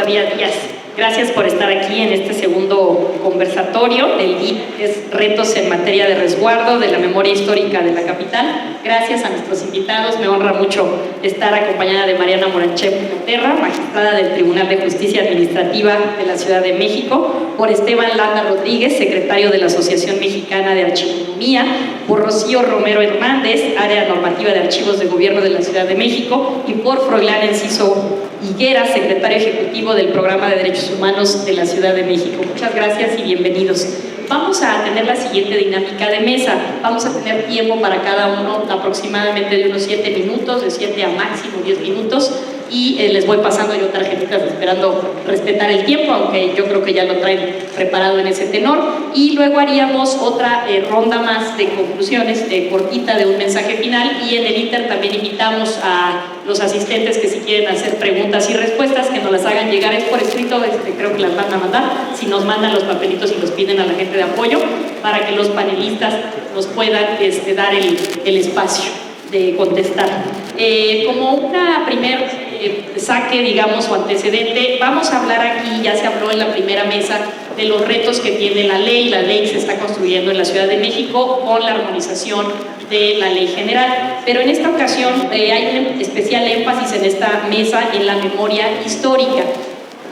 Victoria Díaz. Gracias por estar aquí en este segundo conversatorio del DIP, es Retos en Materia de Resguardo de la Memoria Histórica de la Capital. Gracias a nuestros invitados, me honra mucho estar acompañada de Mariana Moranchev Moterra, magistrada del Tribunal de Justicia Administrativa de la Ciudad de México, por Esteban Landa Rodríguez, secretario de la Asociación Mexicana de Archivonomía, por Rocío Romero Hernández, área normativa de archivos de gobierno de la Ciudad de México, y por Froilán Enciso Higuera, secretario ejecutivo del Programa de Derechos Humanos de la Ciudad de México. Muchas gracias y bienvenidos. Vamos a tener la siguiente dinámica de mesa. Vamos a tener tiempo para cada uno aproximadamente de unos 7 minutos, de 7 a máximo 10 minutos, y les voy pasando yo tarjetitas esperando respetar el tiempo, aunque yo creo que ya lo traen preparado en ese tenor, y luego haríamos otra ronda más de conclusiones cortita de un mensaje final, y en el inter también invitamos a los asistentes que si quieren hacer preguntas y respuestas que nos las hagan llegar, es por escrito, creo que las van a mandar, si nos mandan los papelitos y los piden a la gente de apoyo para que los panelistas nos puedan dar el espacio de contestar. Como una primer saque, digamos, o antecedente, vamos a hablar aquí, ya se habló en la primera mesa, de los retos que tiene la ley. La ley se está construyendo en la Ciudad de México con la armonización de la ley general, pero en esta ocasión hay un especial énfasis en esta mesa en la memoria histórica.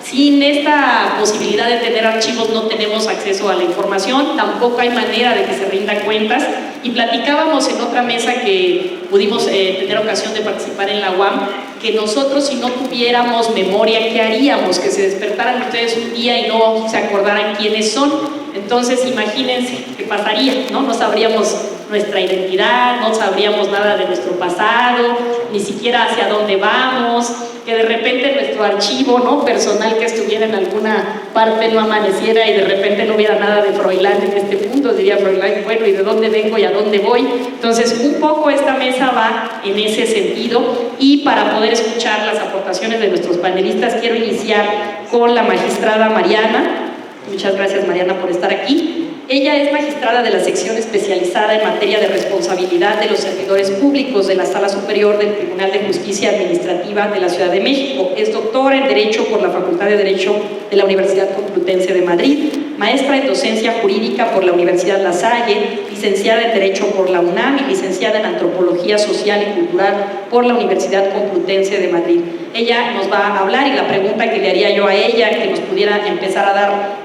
Sin esta posibilidad de tener archivos no tenemos acceso a la información, tampoco hay manera de que se rindan cuentas, y platicábamos en otra mesa que pudimos tener ocasión de participar en la UAM, que nosotros si no tuviéramos memoria, ¿qué haríamos? Que se despertaran ustedes un día y no se acordaran quiénes son. Entonces imagínense qué pasaría, ¿no? No sabríamos nuestra identidad, no sabríamos nada de nuestro pasado, ni siquiera hacia dónde vamos, que de repente nuestro archivo, ¿no?, personal que estuviera en alguna parte no amaneciera y de repente no hubiera nada de Froilán en este punto, diría Froilán, bueno, ¿y de dónde vengo y a dónde voy? Entonces, un poco esta mesa va en ese sentido, y para poder escuchar las aportaciones de nuestros panelistas quiero iniciar con la magistrada Mariana. Muchas gracias, Mariana, por estar aquí. Ella es magistrada de la sección especializada en materia de responsabilidad de los servidores públicos de la Sala Superior del Tribunal de Justicia Administrativa de la Ciudad de México. Es doctora en Derecho por la Facultad de Derecho de la Universidad Complutense de Madrid, maestra en Docencia Jurídica por la Universidad La Salle, licenciada en Derecho por la UNAM y licenciada en Antropología Social y Cultural por la Universidad Complutense de Madrid. Ella nos va a hablar, y la pregunta que le haría yo a ella, que nos pudiera empezar a dar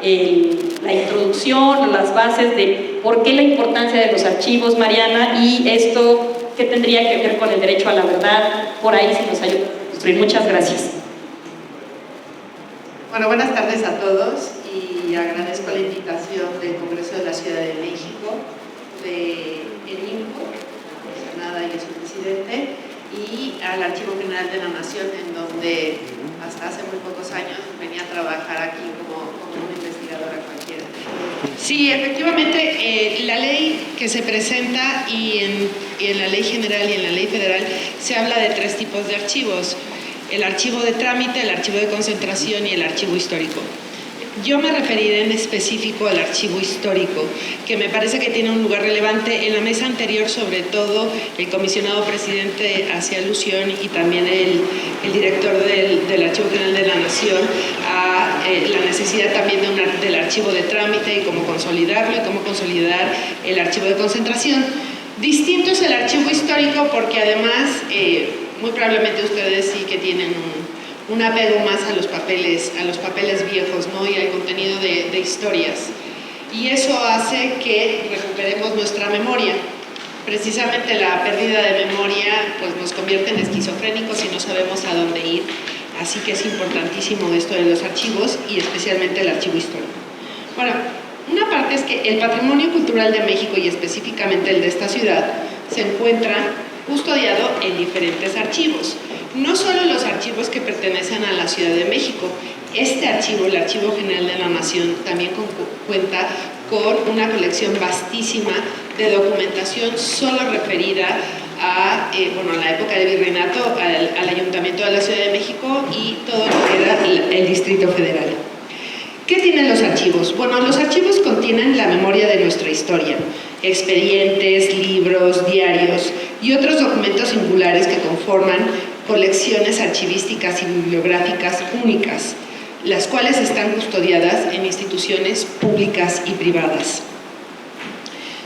la introducción, las bases de por qué la importancia de los archivos, Mariana, y esto qué tendría que ver con el derecho a la verdad, por ahí si nos ayuda a construir. Muchas gracias. Bueno, buenas tardes a todos, y agradezco la invitación del Congreso de la Ciudad de México, de ENIMCO, la Senada y su presidente, y al Archivo General de la Nación, en donde hasta hace muy pocos años venía a trabajar aquí como una investigadora cualquiera. Sí, efectivamente, la ley que se presenta y en la ley general y en la ley federal se habla de 3 tipos de archivos: el archivo de trámite, el archivo de concentración y el archivo histórico. Yo me referiré en específico al archivo histórico, que me parece que tiene un lugar relevante. En la mesa anterior, sobre todo, el comisionado presidente hacía alusión, y también el director del Archivo General de la Nación, a la necesidad también del archivo de trámite y cómo consolidarlo, y cómo consolidar el archivo de concentración. Distinto es el archivo histórico porque además, muy probablemente ustedes sí que tienen un apego más a los papeles viejos, ¿no?, y al contenido de historias. Y eso hace que recuperemos nuestra memoria. Precisamente la pérdida de memoria pues, nos convierte en esquizofrénicos y no sabemos a dónde ir. Así que es importantísimo esto de los archivos, y especialmente el archivo histórico. Bueno, una parte es que el patrimonio cultural de México, y específicamente el de esta ciudad, se encuentra custodiado en diferentes archivos. No solo los archivos que pertenecen a la Ciudad de México. Este archivo, el Archivo General de la Nación, también cuenta con una colección vastísima de documentación solo referida a la época del virreinato, al Ayuntamiento de la Ciudad de México y todo lo que era el Distrito Federal. ¿Qué tienen los archivos? Bueno, los archivos contienen la memoria de nuestra historia, expedientes, libros, diarios y otros documentos singulares que conforman colecciones archivísticas y bibliográficas únicas. las cuales están custodiadas en instituciones públicas y privadas.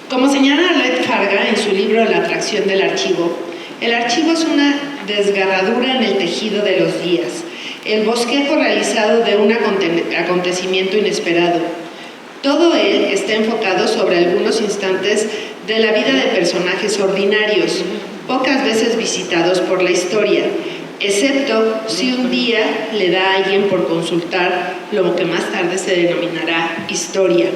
Como señala Arlette Farga en su libro La atracción del archivo, el archivo es una desgarradura en el tejido de los días, el bosquejo realizado de un acontecimiento inesperado. Todo él está enfocado sobre algunos instantes de la vida de personajes ordinarios, pocas veces visitados por la historia, excepto si un día le da a alguien por consultar lo que más tarde se denominará historia.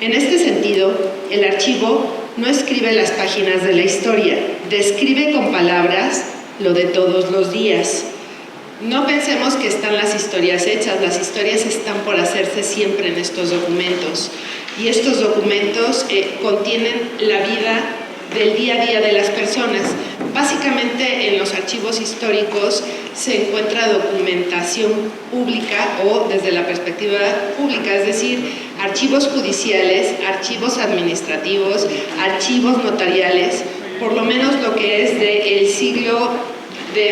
En este sentido, el archivo no escribe las páginas de la historia, describe con palabras lo de todos los días. No pensemos que están las historias hechas, las historias están por hacerse siempre en estos documentos. Y estos documentos contienen la vida del día a día de las personas. Básicamente en los archivos históricos se encuentra documentación pública o desde la perspectiva pública, es decir, archivos judiciales, archivos administrativos, archivos notariales, por lo menos lo que es de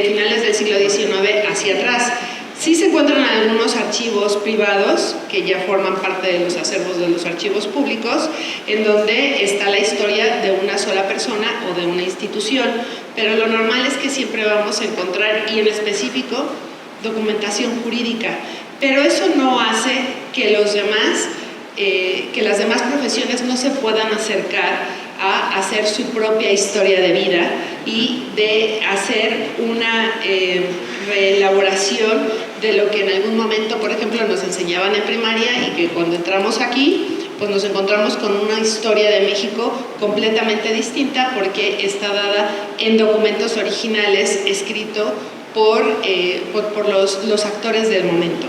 finales del siglo XIX hacia atrás. Sí se encuentran algunos archivos privados que ya forman parte de los acervos de los archivos públicos, en donde está la historia de una sola persona o de una institución, pero lo normal es que siempre vamos a encontrar, y en específico, documentación jurídica. Pero eso no hace que las demás profesiones no se puedan acercar a hacer su propia historia de vida y de hacer una reelaboración de lo que en algún momento, por ejemplo, nos enseñaban en primaria y que cuando entramos aquí, pues nos encontramos con una historia de México completamente distinta porque está dada en documentos originales escritos por los actores del momento.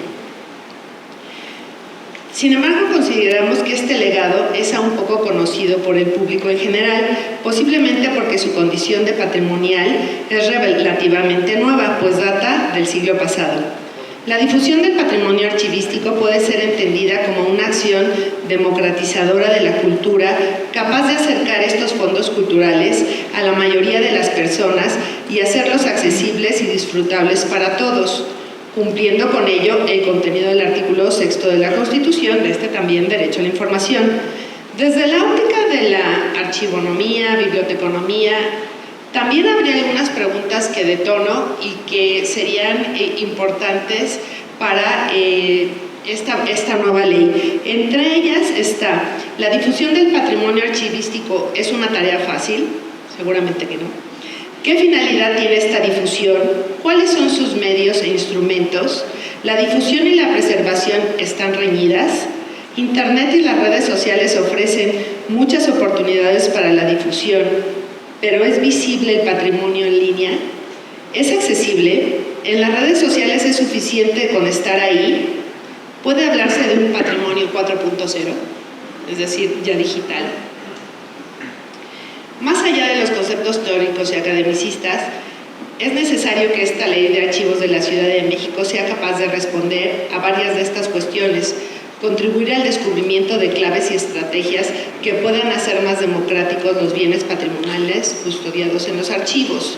Sin embargo, consideramos que este legado es aún poco conocido por el público en general, posiblemente porque su condición de patrimonial es relativamente nueva, pues data del siglo pasado. La difusión del patrimonio archivístico puede ser entendida como una acción democratizadora de la cultura, capaz de acercar estos fondos culturales a la mayoría de las personas y hacerlos accesibles y disfrutables para todos, cumpliendo con ello el contenido del artículo 6 de la Constitución, de este también derecho a la información. Desde la óptica de la archivonomía, biblioteconomía, también habría algunas preguntas que detono y que serían importantes para esta nueva ley. Entre ellas está, ¿la difusión del patrimonio archivístico es una tarea fácil? Seguramente que no. ¿Qué finalidad tiene esta difusión? ¿Cuáles son sus medios e instrumentos? ¿La difusión y la preservación están reñidas? Internet y las redes sociales ofrecen muchas oportunidades para la difusión, pero ¿es visible el patrimonio en línea? ¿Es accesible? ¿En las redes sociales es suficiente con estar ahí? ¿Puede hablarse de un patrimonio 4.0? Es decir, ya digital. Más allá de los conceptos teóricos y academicistas, es necesario que esta ley de archivos de la Ciudad de México sea capaz de responder a varias de estas cuestiones, contribuir al descubrimiento de claves y estrategias que puedan hacer más democráticos los bienes patrimoniales custodiados en los archivos.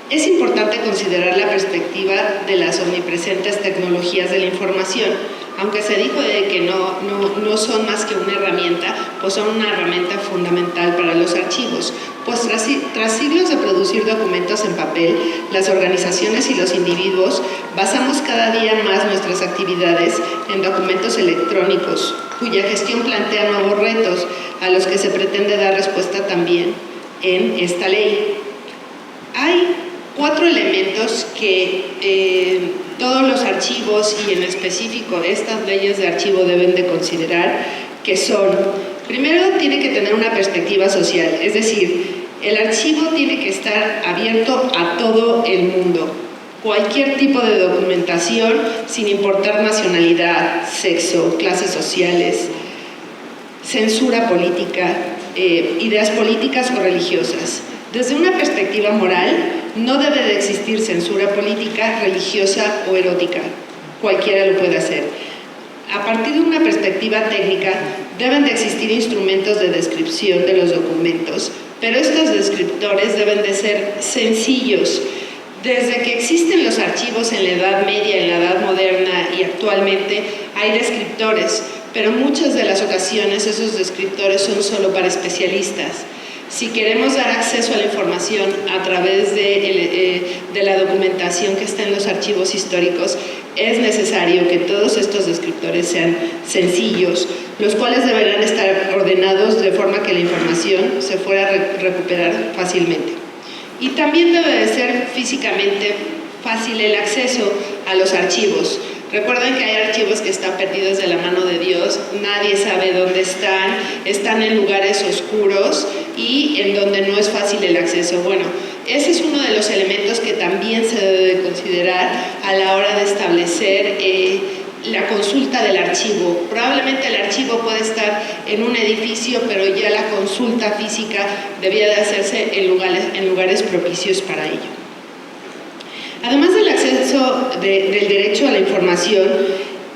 Es importante considerar la perspectiva de las omnipresentes tecnologías de la información. Aunque se dijo de que no son más que una herramienta, pues son una herramienta fundamental para los archivos. Pues tras siglos de producir documentos en papel, las organizaciones y los individuos basamos cada día más nuestras actividades en documentos electrónicos, cuya gestión plantea nuevos retos a los que se pretende dar respuesta también en esta ley. Hay 4 elementos que todos los archivos y en específico estas leyes de archivo deben de considerar, que son, primero tiene que tener una perspectiva social, es decir, el archivo tiene que estar abierto a todo el mundo, cualquier tipo de documentación sin importar nacionalidad, sexo, clases sociales, censura política, ideas políticas o religiosas. Desde una perspectiva moral, no debe de existir censura política, religiosa o erótica. Cualquiera lo puede hacer. A partir de una perspectiva técnica, deben de existir instrumentos de descripción de los documentos, pero estos descriptores deben de ser sencillos, Desde que existen los archivos en la Edad Media, en la Edad Moderna y actualmente, hay descriptores, pero muchas de las ocasiones esos descriptores son solo para especialistas. Si queremos dar acceso a la información a través de la documentación que está en los archivos históricos, es necesario que todos estos descriptores sean sencillos, los cuales deberán estar ordenados de forma que la información se pueda recuperar fácilmente. Y también debe de ser físicamente fácil el acceso a los archivos. Recuerden que hay archivos que están perdidos de la mano de Dios, nadie sabe dónde están en lugares oscuros y en donde no es fácil el acceso. Bueno, ese es uno de los elementos que también se debe de considerar a la hora de establecer la consulta del archivo. Probablemente el archivo puede estar en un edificio, pero ya la consulta física debía de hacerse en lugares propicios para ello. Además del acceso del derecho a la información,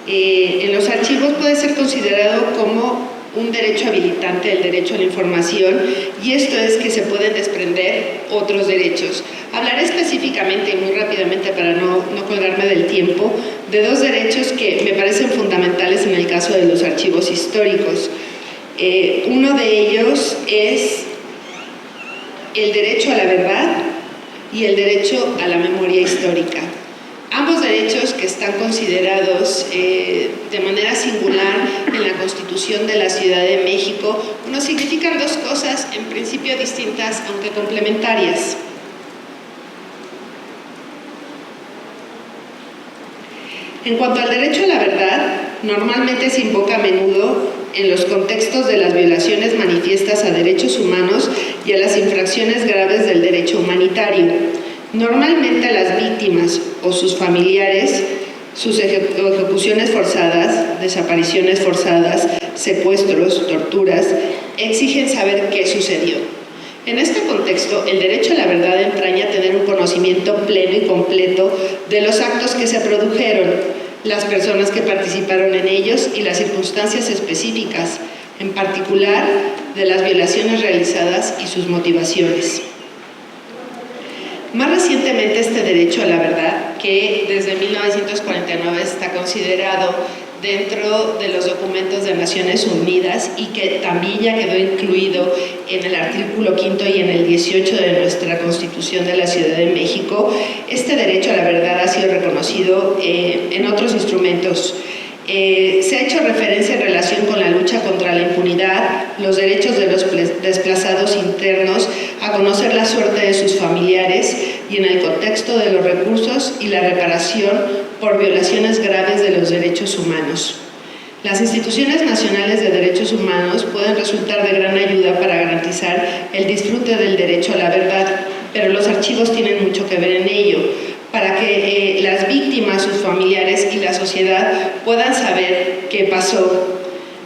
en los archivos puede ser considerado como un derecho habilitante el derecho a la información, y esto es que se pueden desprender otros derechos. Hablaré específicamente y muy rápidamente para no colgarme del tiempo de dos derechos que me parecen fundamentales en el caso de los archivos históricos. Uno de ellos es el derecho a la verdad y el derecho a la memoria histórica. Ambos derechos, que están considerados de manera singular en la Constitución de la Ciudad de México, nos significan dos cosas en principio distintas, aunque complementarias. En cuanto al derecho a la verdad, normalmente se invoca a menudo en los contextos de las violaciones manifiestas a derechos humanos y a las infracciones graves del derecho humanitario. Normalmente las víctimas o sus familiares, sus ejecuciones forzadas, desapariciones forzadas, secuestros, torturas, exigen saber qué sucedió. En este contexto, el derecho a la verdad entraña tener un conocimiento pleno y completo de los actos que se produjeron, las personas que participaron en ellos y las circunstancias específicas, en particular de las violaciones realizadas y sus motivaciones. Más recientemente, este derecho a la verdad, que desde 1949 está considerado dentro de los documentos de Naciones Unidas y que también ya quedó incluido en el artículo 5 y en el 18 de nuestra Constitución de la Ciudad de México, este derecho a la verdad ha sido reconocido en otros instrumentos. Se ha hecho referencia en relación con la lucha contra la impunidad, los derechos de los desplazados internos, a conocer la suerte de sus familiares y en el contexto de los recursos y la reparación por violaciones graves de los derechos humanos. Las instituciones nacionales de derechos humanos pueden resultar de gran ayuda para garantizar el disfrute del derecho a la verdad, pero los archivos tienen mucho que ver en ello, para que las víctimas, sus familiares y la sociedad puedan saber qué pasó.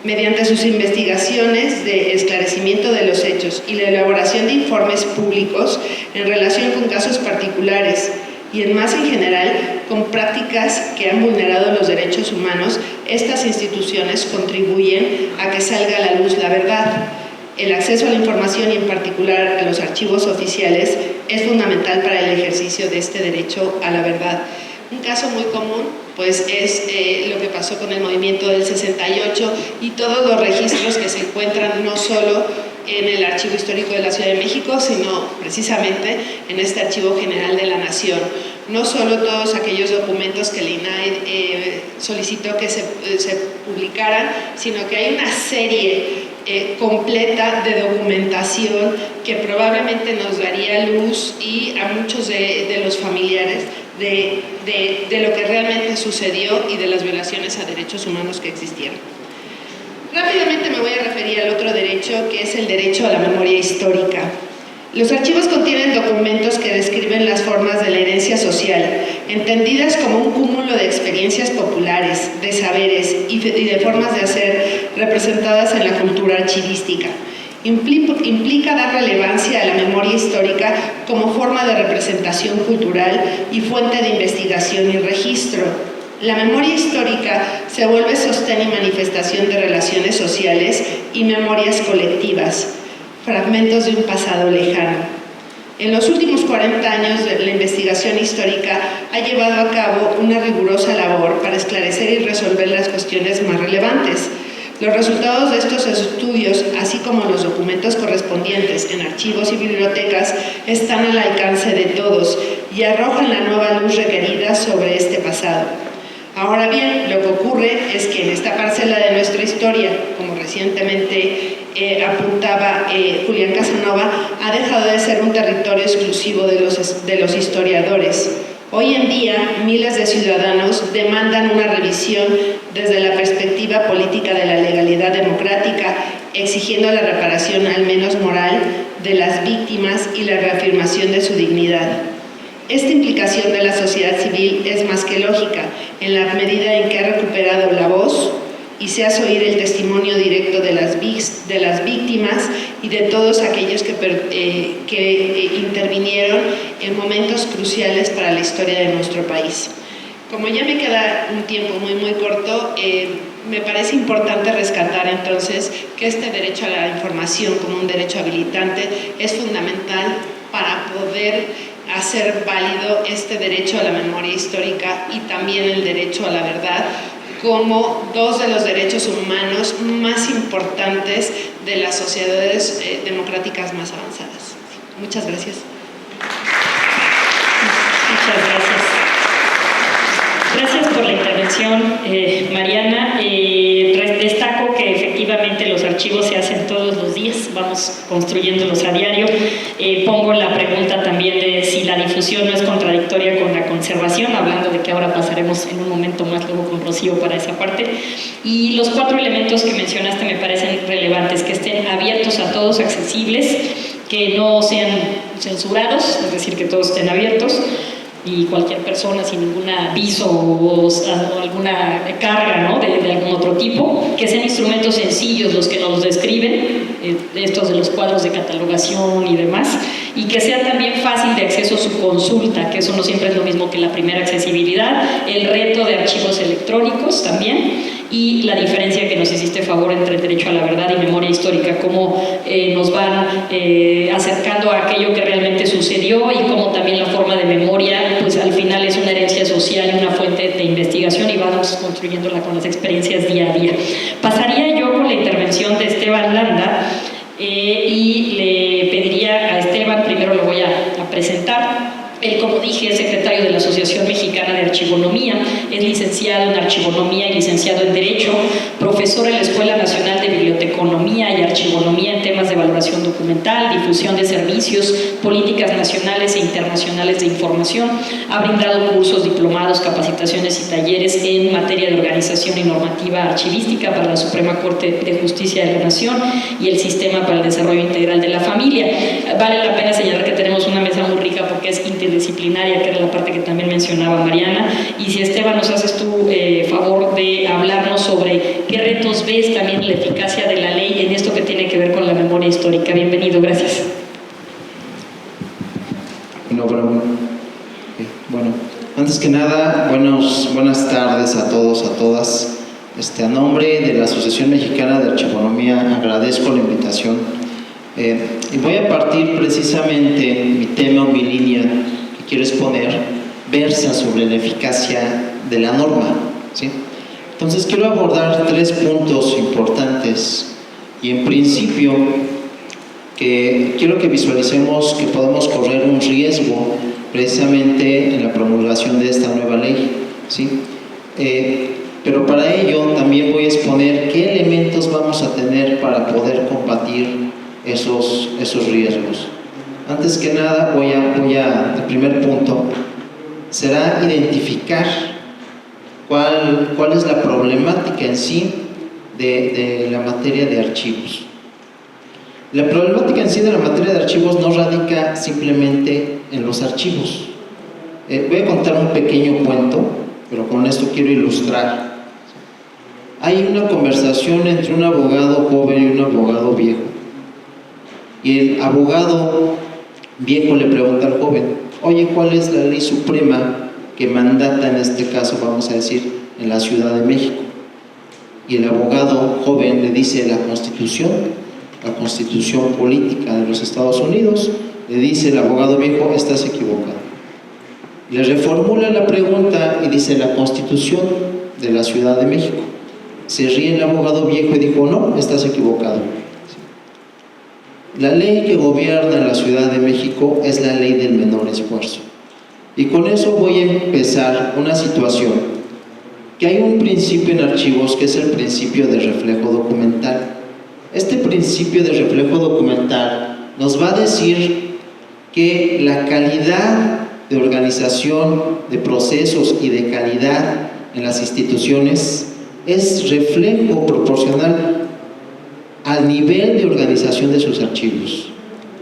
Mediante sus investigaciones de esclarecimiento de los hechos y la elaboración de informes públicos en relación con casos particulares y en general con prácticas que han vulnerado los derechos humanos, estas instituciones contribuyen a que salga a la luz la verdad. El acceso a la información y en particular a los archivos oficiales es fundamental para el ejercicio de este derecho a la verdad. Un caso muy común pues es lo que pasó con el movimiento del 68 y todos los registros que se encuentran no solo en el Archivo Histórico de la Ciudad de México, sino precisamente en este Archivo General de la Nación. No solo todos aquellos documentos que el INAI solicitó que se publicaran, sino que hay una serie completa de documentación que probablemente nos daría luz y a muchos de los familiares de lo que realmente sucedió y de las violaciones a derechos humanos que existieron. Rápidamente me voy a referir al otro derecho, que es el derecho a la memoria histórica. Los archivos contienen documentos que describen las formas de la herencia social, entendidas como un cúmulo de experiencias populares, de saberes y de formas de hacer representadas en la cultura archivística. Implica dar relevancia a la memoria histórica como forma de representación cultural y fuente de investigación y registro. La memoria histórica se vuelve sostén y manifestación de relaciones sociales y memorias colectivas, fragmentos de un pasado lejano. En los últimos 40 años la investigación histórica ha llevado a cabo una rigurosa labor para esclarecer y resolver las cuestiones más relevantes. Los resultados de estos estudios, así como los documentos correspondientes en archivos y bibliotecas, están al alcance de todos y arrojan la nueva luz requerida sobre este pasado. Ahora bien, lo que ocurre es que en esta parcela de nuestra historia, como recientemente apuntaba Julián Casanova, ha dejado de ser un territorio exclusivo de los historiadores. Hoy en día, miles de ciudadanos demandan una revisión desde la perspectiva política de la legalidad democrática, exigiendo la reparación, al menos moral, de las víctimas y la reafirmación de su dignidad. Esta implicación de la sociedad civil es más que lógica, en la medida en que ha recuperado la voz y se hace oír el testimonio directo de las víctimas y de todos aquellos que intervinieron en momentos cruciales para la historia de nuestro país. Como ya me queda un tiempo muy corto, me parece importante rescatar entonces que este derecho a la información como un derecho habilitante es fundamental para poder hacer válido este derecho a la memoria histórica y también el derecho a la verdad como dos de los derechos humanos más importantes de las sociedades democráticas más avanzadas. Muchas gracias. Muchas gracias. Gracias por la intervención, Mariana. Destaco que efectivamente los archivos se hacen todos los días, vamos construyéndolos a diario. Pongo la pregunta también de si la difusión no es contradictoria con la conservación, hablando de que ahora pasaremos en un momento más luego con Rocío para esa parte. Y los 4 elementos que mencionaste me parecen relevantes, que estén abiertos a todos, accesibles, que no sean censurados, es decir, que todos estén abiertos, y cualquier persona sin ningún aviso o alguna carga, ¿no?, de algún otro tipo, que sean instrumentos sencillos los que nos describen, estos de los cuadros de catalogación y demás, y que sea también fácil de acceso su consulta, que eso no siempre es lo mismo que la primera accesibilidad, el reto de archivos electrónicos también, y la diferencia que nos hiciste favor entre el derecho a la verdad y memoria histórica, cómo nos van acercando a aquello que realmente sucedió y cómo también la forma de memoria pues al final es una herencia social y una fuente de investigación y vamos construyéndola con las experiencias día a día. Pasaría yo con la intervención de Esteban Landa y le pediría a Esteban, primero lo voy a presentar. Él, como dije, es secretario de la Asociación Mexicana de Archivonomía, es licenciado en Archivonomía y licenciado en Derecho, profesor en la Escuela Nacional de Biblioteconomía y Archivonomía en temas de valoración documental, difusión de servicios, políticas nacionales e internacionales de información. Ha brindado cursos, diplomados, capacitaciones y talleres en materia de organización y normativa archivística para la Suprema Corte de Justicia de la Nación y el Sistema para el Desarrollo Integral de la Familia. Vale la pena señalar que tenemos una mesa muy rica porque es interdisciplinaria, que era la parte que también mencionaba Mariana, y si Esteban nos haces tú favor de hablarnos sobre qué retos ves también la eficacia de la ley en esto que tiene que ver con la memoria histórica. Bienvenido, gracias. Bueno, antes que nada, buenas tardes a todos, a todas. A nombre de la Asociación Mexicana de Archivonomía agradezco la invitación. Y voy a partir precisamente, mi tema o mi línea que quiero exponer versa sobre la eficacia de la norma, ¿sí? Entonces quiero abordar 3 puntos importantes y en principio que quiero que visualicemos que podemos correr un riesgo precisamente en la promulgación de esta nueva ley, ¿sí? Pero para ello también voy a exponer qué elementos vamos a tener para poder combatir esos riesgos. Antes que nada el primer punto será identificar cuál es la problemática en sí de la materia de archivos. La problemática en sí de la materia de archivos no radica simplemente en los archivos. Voy a contar un pequeño cuento, pero con esto quiero ilustrar. Hay una conversación entre un abogado joven y un abogado viejo. Y el abogado viejo le pregunta al joven: oye, ¿cuál es la ley suprema que mandata, en este caso vamos a decir, en la Ciudad de México? Y el abogado joven le dice: la Constitución. la Constitución Política de los Estados Unidos. Le dice el abogado viejo: estás equivocado. Le reformula la pregunta y dice: la Constitución de la Ciudad de México. Se ríe el abogado viejo y dijo: no, estás equivocado. La ley que gobierna en la Ciudad de México es la ley del menor esfuerzo. Y con eso voy a empezar una situación, que hay un principio en archivos que es el principio de reflejo documental. Este principio de reflejo documental nos va a decir que la calidad de organización, de procesos y de calidad en las instituciones es reflejo proporcional al nivel de organización de sus archivos.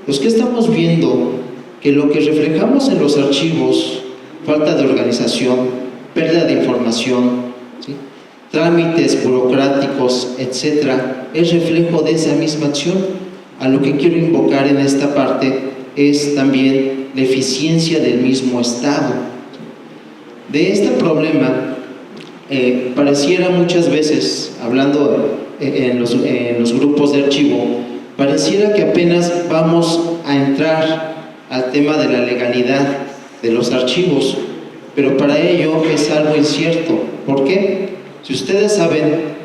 Pues, ¿qué estamos viendo? Que lo que reflejamos en los archivos, falta de organización, pérdida de información, ¿sí?, trámites burocráticos, etcétera, es reflejo de esa misma acción. A lo que quiero invocar en esta parte es también la eficiencia del mismo Estado. De este problema pareciera muchas veces, hablando en los grupos de archivo, pareciera que apenas vamos a entrar al tema de la legalidad de los archivos, pero para ello es algo incierto. ¿Por qué? Si ustedes saben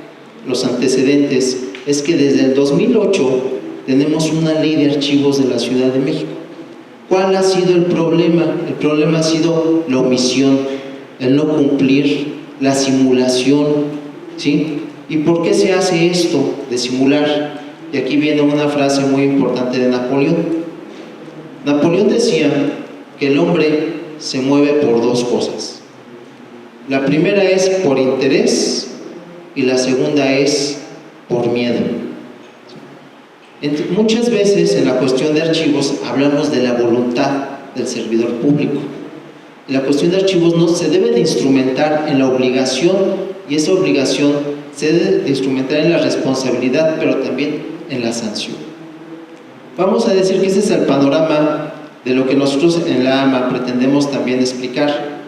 los antecedentes, es que desde el 2008 tenemos una ley de archivos de la Ciudad de México. ¿Cuál ha sido el problema? El problema ha sido la omisión, el no cumplir, la simulación, ¿sí? ¿Y por qué se hace esto de simular? Y aquí viene una frase muy importante de Napoleón. Napoleón decía que el hombre se mueve por dos cosas. La primera es por interés y la segunda es por miedo. Muchas veces en la cuestión de archivos hablamos de la voluntad del servidor público. La cuestión de archivos no se debe de instrumentar en la obligación, y esa obligación se debe de instrumentar en la responsabilidad, pero también en la sanción. Vamos a decir que ese es el panorama de lo que nosotros en la AMA pretendemos también explicar,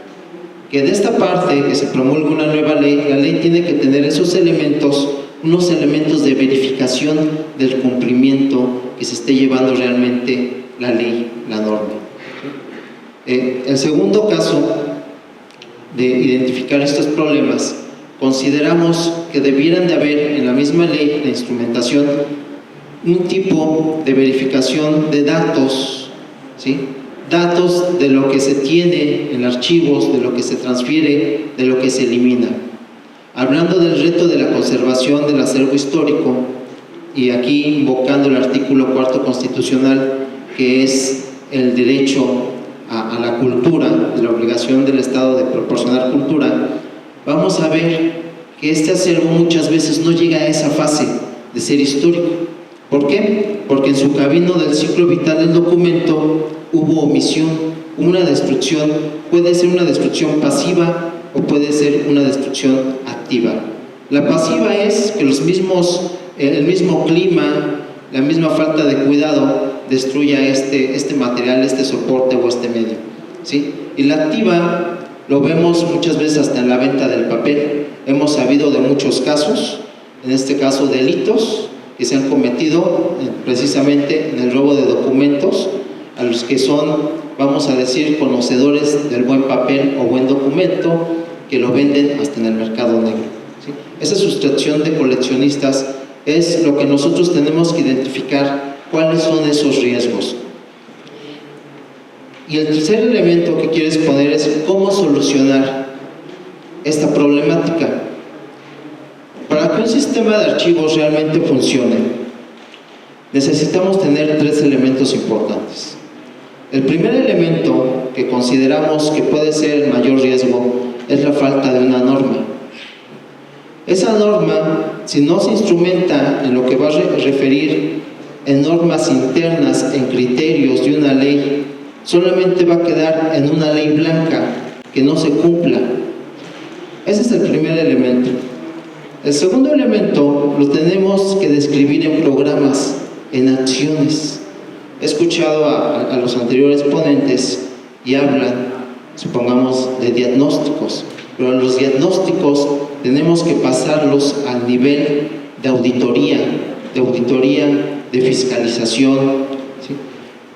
que de esta parte que se promulga una nueva ley, la ley tiene que tener esos elementos, unos elementos de verificación del cumplimiento, que se esté llevando realmente la ley, la norma. El segundo caso de identificar estos problemas, consideramos que debieran de haber en la misma ley de instrumentación un tipo de verificación de datos, ¿sí?, datos de lo que se tiene en archivos, de lo que se transfiere, de lo que se elimina. Hablando del reto de la conservación del acervo histórico, y aquí invocando el artículo 4 constitucional, que es el derecho a la cultura, de la obligación del Estado de proporcionar cultura, vamos a ver que este acervo muchas veces no llega a esa fase de ser histórico. ¿Por qué? Porque en su camino del ciclo vital del documento hubo omisión, una destrucción, puede ser una destrucción pasiva o puede ser una destrucción activa. La pasiva es que el mismo clima, la misma falta de cuidado destruya este material, este soporte o este medio, ¿sí? Y la activa lo vemos muchas veces hasta en la venta del papel. Hemos sabido de muchos casos, en este caso delitos que se han cometido precisamente en el robo de documentos, a los que son, vamos a decir, conocedores del buen papel o buen documento, que lo venden hasta en el mercado negro, ¿sí? Esa sustracción de coleccionistas es lo que nosotros tenemos que identificar, cuáles son esos riesgos. Y el tercer elemento que quiero exponer es cómo solucionar esta problemática. Para que un sistema de archivos realmente funcione, necesitamos tener tres elementos importantes. El primer elemento que consideramos que puede ser el mayor riesgo es la falta de una norma. Esa norma, si no se instrumenta en lo que va a referir en normas internas, en criterios de una ley, solamente va a quedar en una ley blanca que no se cumpla. Ese es el primer elemento. El segundo elemento lo tenemos que describir en programas, en acciones. He escuchado a los anteriores ponentes y hablan, supongamos, de diagnósticos, pero los diagnósticos tenemos que pasarlos al nivel de auditoría de fiscalización, ¿sí?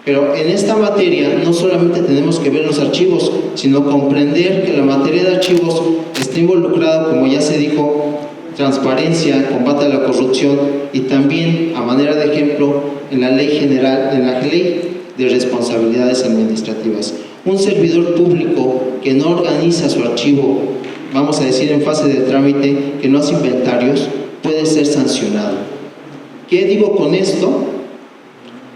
Pero en esta materia no solamente tenemos que ver los archivos, sino comprender que la materia de archivos está involucrada, como ya se dijo, transparencia, combate a la corrupción y también, a manera de ejemplo, en la ley general, en la ley de responsabilidades administrativas. Un servidor público que no organiza su archivo, vamos a decir en fase de trámite, que no hace inventarios, puede ser sancionado. ¿Qué digo con esto?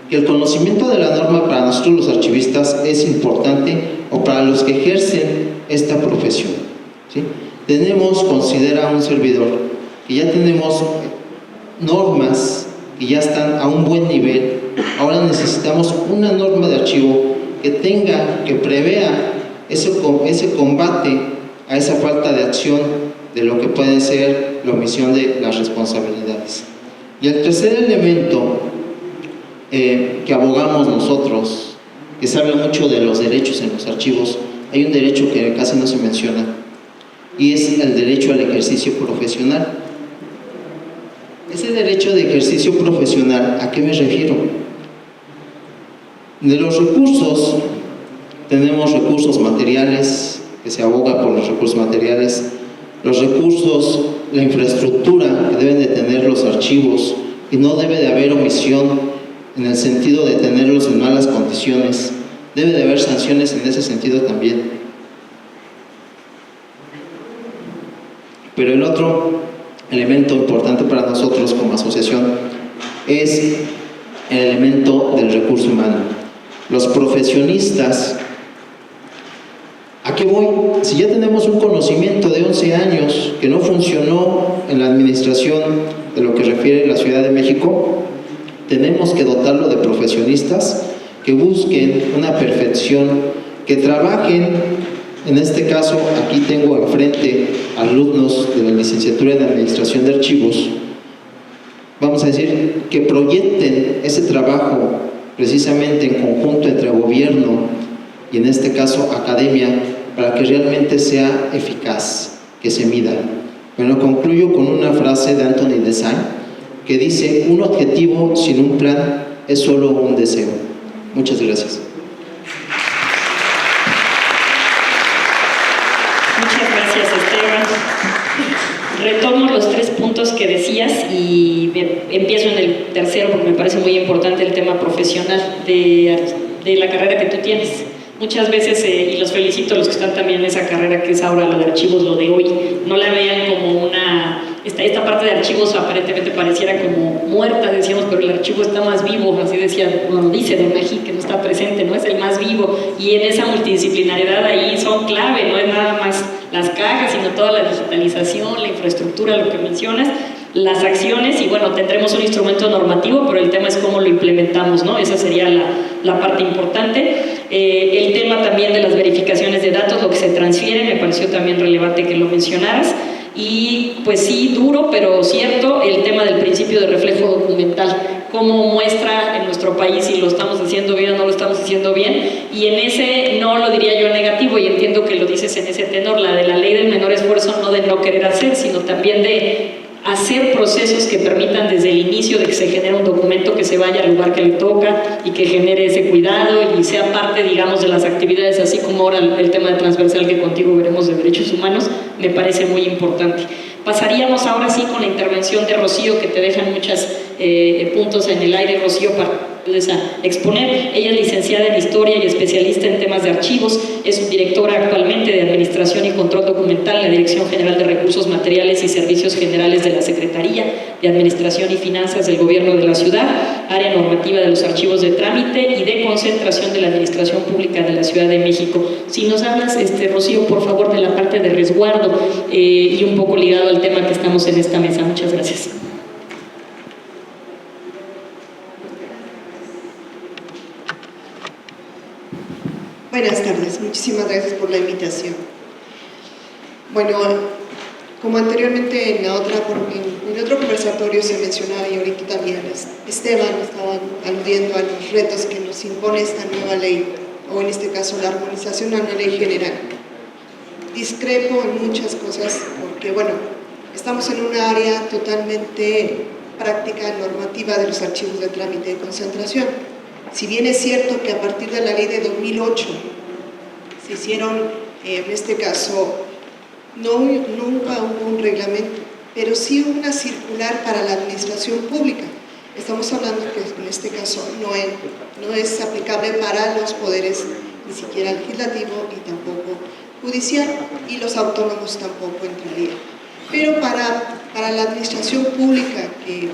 Que el conocimiento de la norma para nosotros los archivistas es importante, o para los que ejercen esta profesión, ¿sí? Tenemos, considera un servidor, que ya tenemos normas que ya están a un buen nivel. Ahora necesitamos una norma de archivo que prevea ese combate a esa falta de acción de lo que puede ser la omisión de las responsabilidades. Y el tercer elemento que abogamos nosotros, que se habla mucho de los derechos en los archivos, hay un derecho que casi no se menciona, y es el derecho al ejercicio profesional. Ese derecho de ejercicio profesional, ¿a qué me refiero? De los recursos, tenemos recursos materiales, que se aboga por los recursos materiales, los recursos, la infraestructura que deben de tener los archivos, y no debe de haber omisión en el sentido de tenerlos en malas condiciones, debe de haber sanciones en ese sentido también. Pero el otro elemento importante para nosotros como asociación es el elemento del recurso humano. Los profesionistas, ¿a qué voy? Si ya tenemos un conocimiento de 11 años que no funcionó en la administración de lo que refiere a la Ciudad de México, tenemos que dotarlo de profesionistas que busquen una perfección, que trabajen. En este caso, aquí tengo enfrente alumnos de la licenciatura en Administración de Archivos, vamos a decir, que proyecten ese trabajo precisamente en conjunto entre gobierno y en este caso academia, para que realmente sea eficaz, que se mida. Bueno, concluyo con una frase de Anthony de Saint que dice: un objetivo sin un plan es solo un deseo. Muchas gracias. Muchas gracias, Esteban. Retomo los 3 puntos que decías y empiezo en el tercero porque me parece muy importante el tema profesional de la carrera que tú tienes. Muchas veces, y los felicito a los que están también en esa carrera que es ahora lo de archivos, lo de hoy, no la vean como esta parte de archivos aparentemente pareciera como muerta, decíamos, pero el archivo está más vivo, así decía, bueno, dice Don Mejí, que no está presente, ¿no? Es el más vivo, y en esa multidisciplinariedad ahí son clave, no es nada más las cajas, sino toda la digitalización, la infraestructura, lo que mencionas, las acciones, y bueno, tendremos un instrumento normativo, pero el tema es cómo lo implementamos, ¿no? Esa sería la parte importante. El tema también de las verificaciones de datos, lo que se transfiere, me pareció también relevante que lo mencionaras. Y pues sí, duro, pero cierto, el tema del principio de reflejo documental, cómo muestra en nuestro país si lo estamos haciendo bien o no lo estamos haciendo bien, y en ese no lo diría yo negativo, y entiendo que lo dices en ese tenor, la de la ley del menor esfuerzo, no de no querer hacer, sino también de hacer procesos que permitan desde el inicio de que se genere un documento que se vaya al lugar que le toca y que genere ese cuidado y sea parte, digamos, de las actividades, así como ahora el tema de transversal que contigo veremos de derechos humanos, me parece muy importante. Pasaríamos ahora sí con la intervención de Rocío, que te dejan muchos puntos en el aire, Rocío, para exponer. Ella es licenciada en Historia y especialista en temas de archivos, es subdirectora actualmente de Administración y Control Documental en la Dirección General de Recursos Materiales y Servicios Generales de la Secretaría de Administración y Finanzas del Gobierno de la Ciudad, área normativa de los archivos de trámite y de concentración de la Administración Pública de la Ciudad de México. Si nos hablas, Rocío, por favor, de la parte de resguardo y un poco ligado al tema que estamos en esta mesa. Muchas gracias. Buenas tardes, muchísimas gracias por la invitación. Bueno, como anteriormente en otro conversatorio se mencionaba, y ahorita también Esteban estaba aludiendo a los retos que nos impone esta nueva ley, o en este caso la armonización a una ley general. Discrepo en muchas cosas porque, bueno, estamos en un área totalmente práctica normativa de los archivos de trámite de concentración. Si bien es cierto que a partir de la ley de 2008 se hicieron, en este caso, nunca hubo un reglamento, pero sí hubo una circular para la administración pública. Estamos hablando que en este caso no es aplicable para los poderes, ni siquiera legislativo y tampoco judicial, y los autónomos tampoco entrarían. Pero para la administración pública, que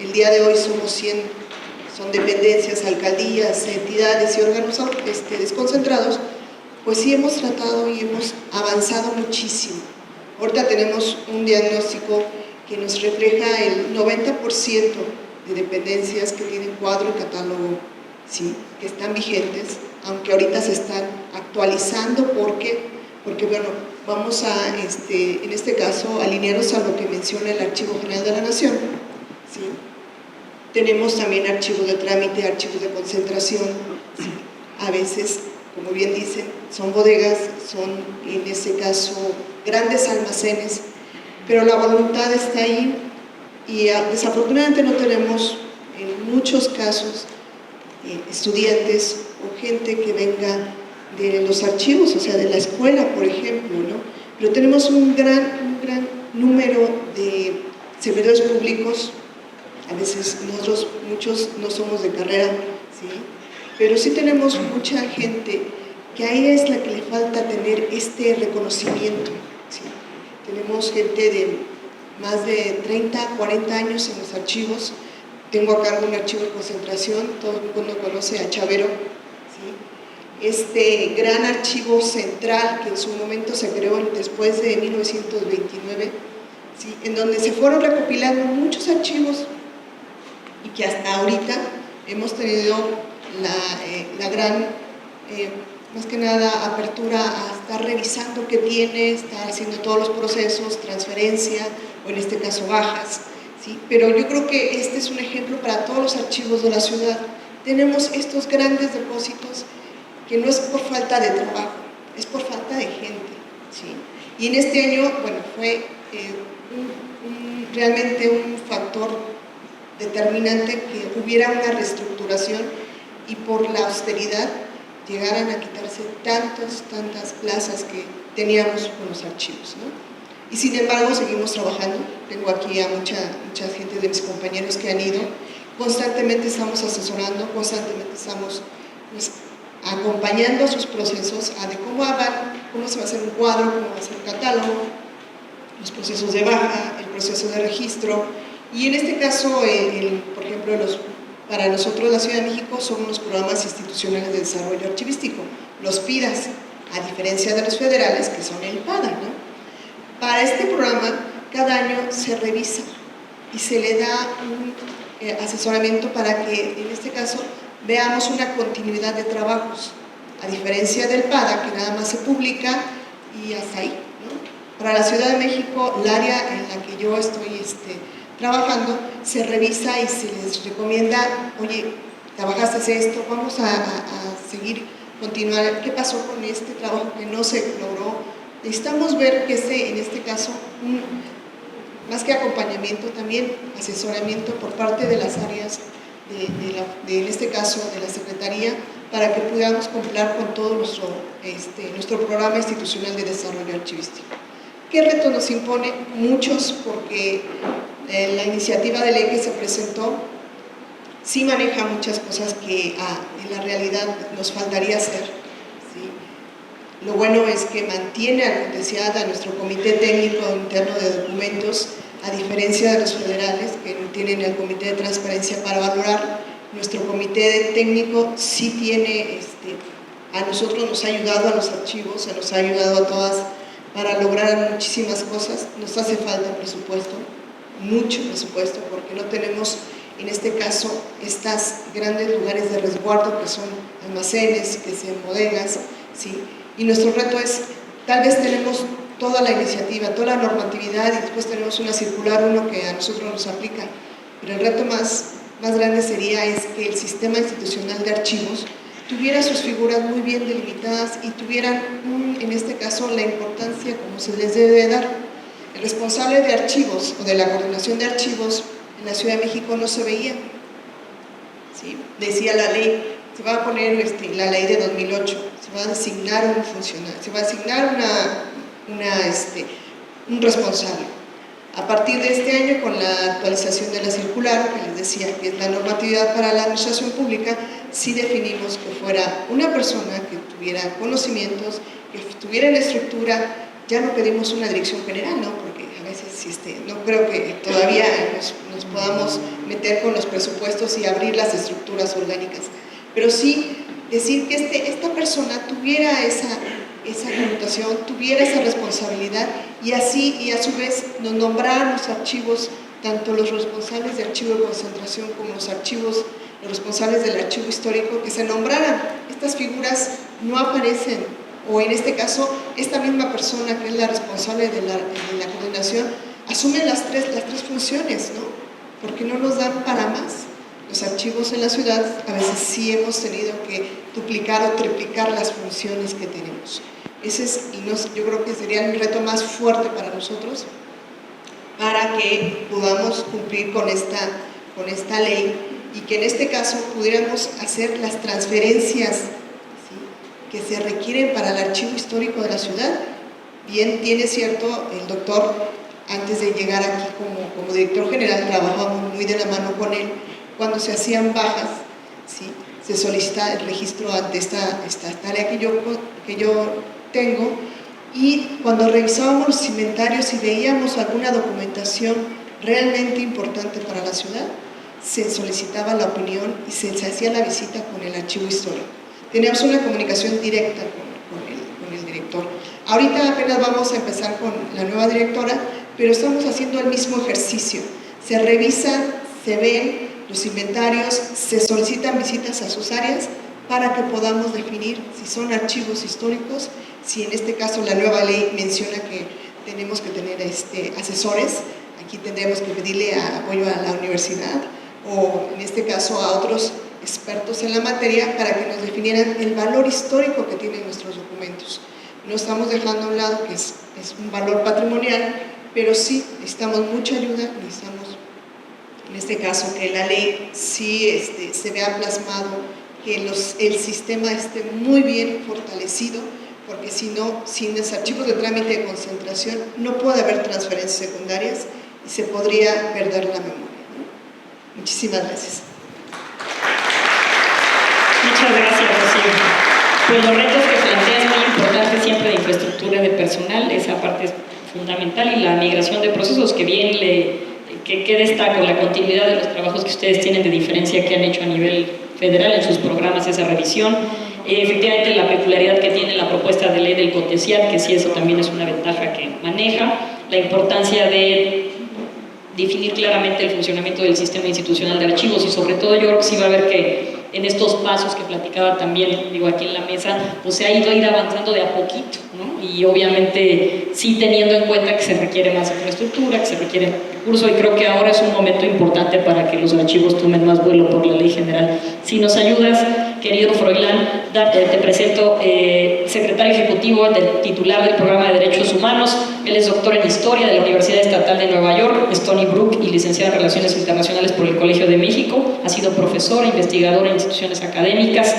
el día de hoy somos 100, son dependencias, alcaldías, entidades y órganos desconcentrados, pues sí hemos tratado y hemos avanzado muchísimo. Ahorita tenemos un diagnóstico que nos refleja el 90% de dependencias que tienen cuadro y catálogo, sí, que están vigentes, aunque ahorita se están actualizando porque bueno, vamos a, en este caso, alinearnos a lo que menciona el Archivo General de la Nación, ¿sí? Tenemos también archivos de trámite, archivos de concentración, ¿sí? A veces, como bien dicen, son bodegas, son en este caso grandes almacenes, pero la voluntad está ahí y desafortunadamente no tenemos en muchos casos estudiantes o gente que venga de los archivos, o sea, de la escuela, por ejemplo, ¿no? Pero tenemos un gran número de servidores públicos, a veces nosotros, muchos no somos de carrera, ¿sí? Pero sí tenemos mucha gente que a ella es la que le falta tener este reconocimiento, ¿sí? Tenemos gente de más de 30, 40 años en los archivos. Tengo a cargo un archivo de concentración, todo el mundo conoce a Chavero, ¿sí? Este gran archivo central que en su momento se creó después de 1929, ¿sí? En donde se fueron recopilando muchos archivos y que hasta ahorita hemos tenido la gran, más que nada, apertura a estar revisando qué tiene, estar haciendo todos los procesos, transferencia o en este caso bajas, ¿sí? Pero yo creo que este es un ejemplo para todos los archivos de la ciudad. Tenemos estos grandes depósitos que no es por falta de trabajo, es por falta de gente, ¿sí? Y en este año, bueno, fue realmente un factor determinante que hubiera una reestructuración y por la austeridad llegaran a quitarse tantas plazas que teníamos con los archivos, ¿no? Y sin embargo seguimos trabajando. Tengo aquí a mucha gente de mis compañeros que han ido, constantemente estamos asesorando, constantemente estamos pues, acompañando sus procesos de cómo se va a hacer un cuadro, cómo va a ser un catálogo, los procesos de baja, el proceso de registro. Y en este caso, por ejemplo, para nosotros la Ciudad de México son los programas institucionales de desarrollo archivístico, los PIDAS, a diferencia de los federales que son el PADA, ¿no? Para este programa, cada año se revisa y se le da un asesoramiento para que, en este caso, veamos una continuidad de trabajos, a diferencia del PADA, que nada más se publica y hasta ahí, ¿no? Para la Ciudad de México, el área en la que yo estoy trabajando, se revisa y se les recomienda, oye, trabajaste esto, vamos a continuar, ¿qué pasó con este trabajo que no se logró? Necesitamos ver que en este caso, más que acompañamiento, también asesoramiento por parte de las áreas, en este caso de la Secretaría, para que podamos cumplir con todo nuestro programa institucional de desarrollo archivístico. ¿Qué reto nos impone? Muchos, porque la iniciativa de ley que se presentó sí maneja muchas cosas que en la realidad nos faltaría hacer, ¿sí? Lo bueno es que mantiene a nuestro Comité Técnico Interno de Documentos, a diferencia de los federales que no tienen el Comité de Transparencia para valorar. Nuestro Comité Técnico sí tiene, a nosotros nos ha ayudado a los archivos, nos ha ayudado a todas para lograr muchísimas cosas. Nos hace falta presupuesto, mucho presupuesto, porque no tenemos en este caso estos grandes lugares de resguardo que son almacenes, que sean bodegas, ¿sí? Y nuestro reto es, tal vez tenemos toda la iniciativa, toda la normatividad y después tenemos una circular 1 que a nosotros nos aplica, pero el reto más grande sería que el sistema institucional de archivos tuviera sus figuras muy bien delimitadas y tuvieran, en este caso, la importancia como se les debe dar. El responsable de archivos o de la coordinación de archivos, en la Ciudad de México no se veía. ¿Sí? Decía la ley, se va a poner la ley de 2008, se va a designar un funcionario, se va a asignar un responsable. A partir de este año, con la actualización de la circular, que les decía que es la normatividad para la administración pública, sí definimos que fuera una persona que tuviera conocimientos, que estuviera en la estructura. Ya no pedimos una dirección general, ¿no? Porque a veces no creo que todavía nos podamos meter con los presupuestos y abrir las estructuras orgánicas, pero sí decir que esta persona tuviera esa connotación, tuviera esa responsabilidad, y a su vez nos nombraran los archivos, tanto los responsables de archivo de concentración como los responsables del archivo histórico, que se nombraran. Estas figuras no aparecen, o en este caso, esta misma persona que es la responsable de la coordinación asume las tres funciones, ¿no? Porque no nos dan para más. Los archivos en la ciudad a veces sí hemos tenido que duplicar o triplicar las funciones que tenemos. Yo creo que sería el reto más fuerte para nosotros, para que podamos cumplir con esta ley, y que en este caso pudiéramos hacer las transferencias, ¿sí?, que se requieren para el archivo histórico de la ciudad. Bien, tiene cierto, el doctor, antes de llegar aquí como director general, trabajamos muy de la mano con él. Cuando se hacían bajas, ¿sí?, se solicita el registro ante esta tarea que yo tengo, y cuando revisábamos los inventarios y veíamos alguna documentación realmente importante para la ciudad, se solicitaba la opinión y se hacía la visita con el archivo histórico. Teníamos una comunicación directa con el director. Ahorita apenas vamos a empezar con la nueva directora, pero estamos haciendo el mismo ejercicio. Se revisan, se ven los inventarios, se solicitan visitas a sus áreas para que podamos definir si son archivos históricos, si en este caso la nueva ley menciona que tenemos que tener asesores. Aquí tendremos que pedirle apoyo a la universidad, o en este caso a otros expertos en la materia, para que nos definieran el valor histórico que tienen nuestros documentos. No estamos dejando a un lado que es un valor patrimonial, pero sí necesitamos mucha ayuda, necesitamos, en este caso, que la ley sí se vea plasmado, que el sistema esté muy bien fortalecido, porque si no, sin los archivos de trámite de concentración no puede haber transferencias secundarias y se podría perder la memoria, ¿no? Muchísimas gracias. Muchas gracias, Rocío. Pues los retos que plantea es muy importante siempre de infraestructura de personal, esa parte es fundamental, y la migración de procesos, que bien que destaco la continuidad de los trabajos que ustedes tienen de diferencia que han hecho a nivel federal en sus programas, esa revisión. Efectivamente, la peculiaridad que tiene la propuesta de ley del COTESIAT, que sí, eso también es una ventaja que maneja, la importancia de definir claramente el funcionamiento del sistema institucional de archivos, y sobre todo yo creo que sí va a haber que en estos pasos que platicaba también, aquí en la mesa, pues se ha ido avanzando de a poquito, ¿no? Y obviamente sí teniendo en cuenta que se requiere más infraestructura, que se requiere recursos, y creo que ahora es un momento importante para que los archivos tomen más vuelo por la ley general. Si nos ayudas, querido Froilán, te presento secretario ejecutivo del titular del Programa de Derechos Humanos. Él es doctor en Historia de la Universidad Estatal de Nueva York, Stony Brook, y licenciado en Relaciones Internacionales por el Colegio de México. Ha sido profesor, investigador en instituciones académicas.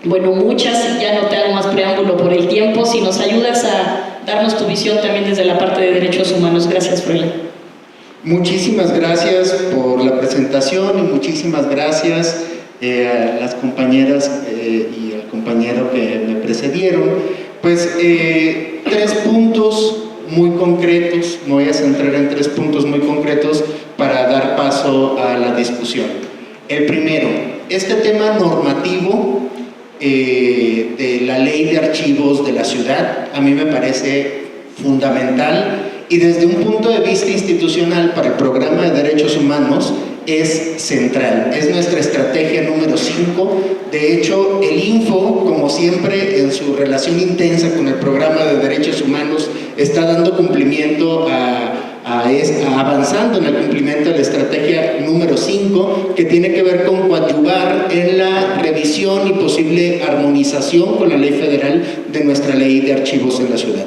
Bueno, muchas, ya no te hago más preámbulo por el tiempo. Si nos ayudas a darnos tu visión también desde la parte de Derechos Humanos. Gracias, Froilán. Muchísimas gracias por la presentación, y muchísimas gracias a las compañeras y al compañero que me precedieron. Pues 3 puntos muy concretos, me voy a centrar en 3 puntos muy concretos para dar paso a la discusión. El primero, este tema normativo de la ley de archivos de la ciudad a mí me parece fundamental, y desde un punto de vista institucional para el Programa de Derechos Humanos es central, es nuestra estrategia número 5. De hecho, el Info, como siempre, en su relación intensa con el Programa de Derechos Humanos, está dando cumplimiento avanzando en el cumplimiento de la estrategia número 5, que tiene que ver con coadyuvar en la revisión y posible armonización con la ley federal de nuestra ley de archivos en la ciudad.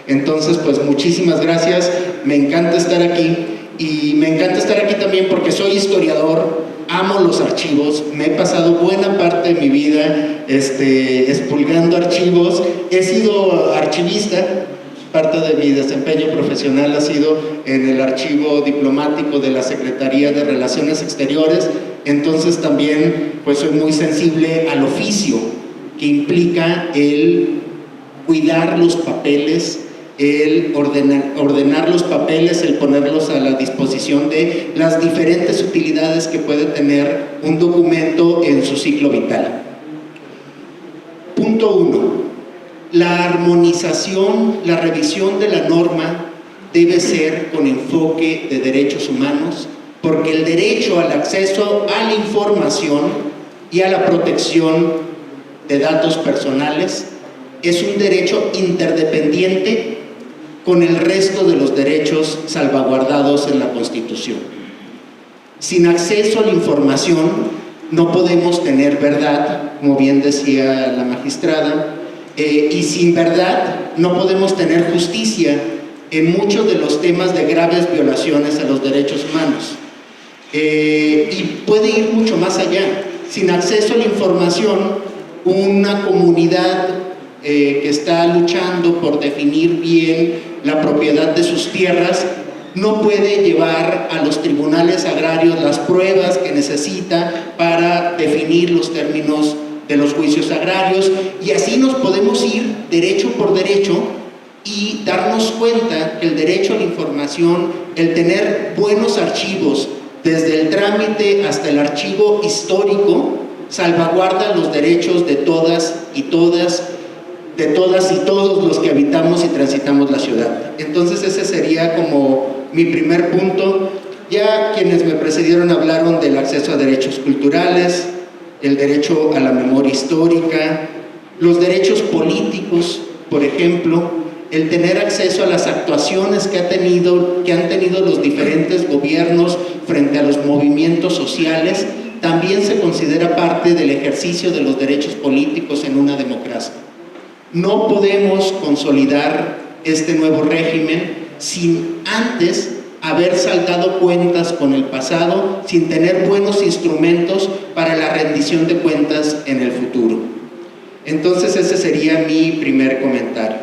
Entonces, pues muchísimas gracias, me encanta estar aquí, y me encanta estar aquí también porque soy historiador, amo los archivos, me he pasado buena parte de mi vida expurgando archivos, he sido archivista, parte de mi desempeño profesional ha sido en el archivo diplomático de la Secretaría de Relaciones Exteriores, entonces también pues soy muy sensible al oficio que implica el cuidar los papeles, el ordenar los papeles, el ponerlos a la disposición de las diferentes utilidades que puede tener un documento en su ciclo vital. Punto 1. La armonización, la revisión de la norma debe ser con enfoque de derechos humanos, porque el derecho al acceso a la información y a la protección de datos personales es un derecho interdependiente con el resto de los derechos salvaguardados en la Constitución. Sin acceso a la información no podemos tener verdad, como bien decía la magistrada, y sin verdad no podemos tener justicia en muchos de los temas de graves violaciones a los derechos humanos. Y puede ir mucho más allá. Sin acceso a la información, una comunidad que está luchando por definir bien la propiedad de sus tierras no puede llevar a los tribunales agrarios las pruebas que necesita para definir los términos de los juicios agrarios, y así nos podemos ir derecho por derecho y darnos cuenta que el derecho a la información, el tener buenos archivos desde el trámite hasta el archivo histórico, salvaguarda los derechos de todas y todos los que habitamos y transitamos la ciudad. Entonces ese sería como mi primer punto. Ya quienes me precedieron hablaron del acceso a derechos culturales, el derecho a la memoria histórica, los derechos políticos, por ejemplo, el tener acceso a las actuaciones que han tenido los diferentes gobiernos frente a los movimientos sociales, también se considera parte del ejercicio de los derechos políticos en una democracia. No podemos consolidar este nuevo régimen sin antes haber saldado cuentas con el pasado, sin tener buenos instrumentos para la rendición de cuentas en el futuro. Entonces ese sería mi primer comentario.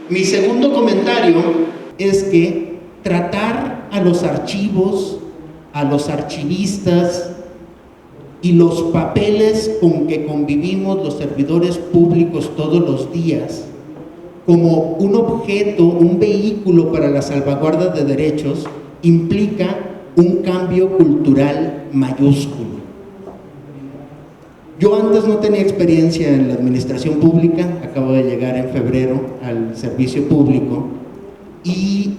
Mi segundo comentario es que tratar a los archivos, a los archivistas y los papeles con que convivimos los servidores públicos todos los días como un objeto, un vehículo para la salvaguarda de derechos, implica un cambio cultural mayúsculo. Yo antes no tenía experiencia en la administración pública, acabo de llegar en febrero al servicio público, y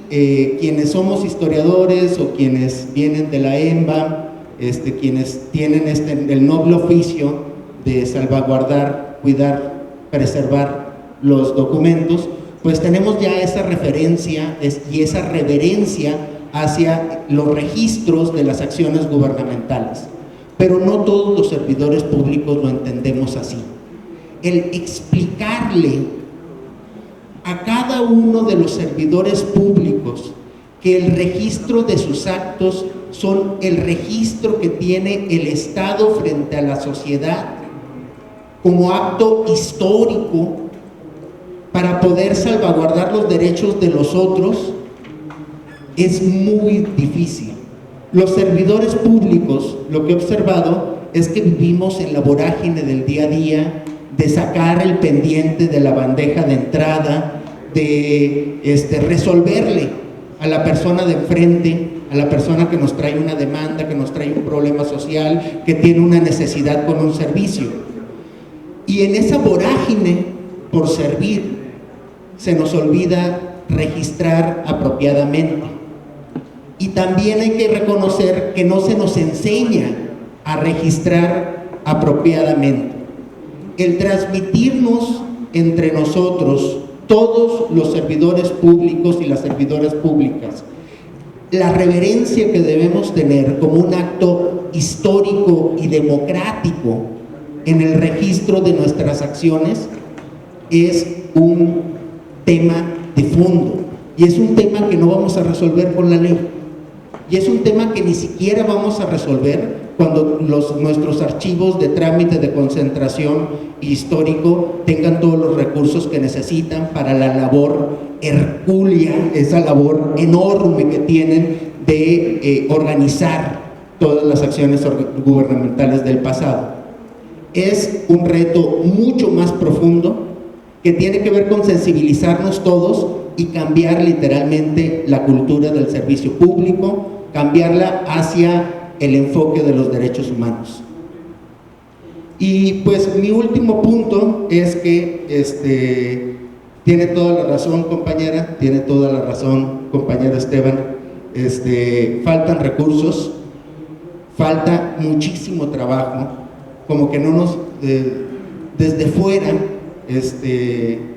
quienes somos historiadores o quienes vienen de la EMBA, quienes tienen el noble oficio de salvaguardar, cuidar, preservar los documentos, pues tenemos ya esa referencia y esa reverencia hacia los registros de las acciones gubernamentales. Pero no todos los servidores públicos lo entendemos así. El explicarle a cada uno de los servidores públicos que el registro de sus actos son el registro que tiene el Estado frente a la sociedad como acto histórico para poder salvaguardar los derechos de los otros, es muy difícil. Los servidores públicos, lo que he observado es que vivimos en la vorágine del día a día, de sacar el pendiente de la bandeja de entrada, de resolverle a la persona de enfrente, a la persona que nos trae una demanda, que nos trae un problema social, que tiene una necesidad con un servicio. Y en esa vorágine por servir, se nos olvida registrar apropiadamente. Y también hay que reconocer que no se nos enseña a registrar apropiadamente. El transmitirnos entre nosotros, todos los servidores públicos y las servidoras públicas, la reverencia que debemos tener como un acto histórico y democrático en el registro de nuestras acciones, es un tema de fondo, y es un tema que no vamos a resolver con la ley. y es un tema que ni siquiera vamos a resolver cuando nuestros archivos de trámite de concentración histórico tengan todos los recursos que necesitan para la labor hercúlea, esa labor enorme que tienen de organizar todas las acciones gubernamentales del pasado. Es un reto mucho más profundo que tiene que ver con sensibilizarnos todos y cambiar literalmente la cultura del servicio público, cambiarla hacia el enfoque de los derechos humanos. Y pues mi último punto es que tiene toda la razón, compañera, tiene toda la razón, compañero Esteban, faltan recursos, falta muchísimo trabajo, como que no nos, desde fuera,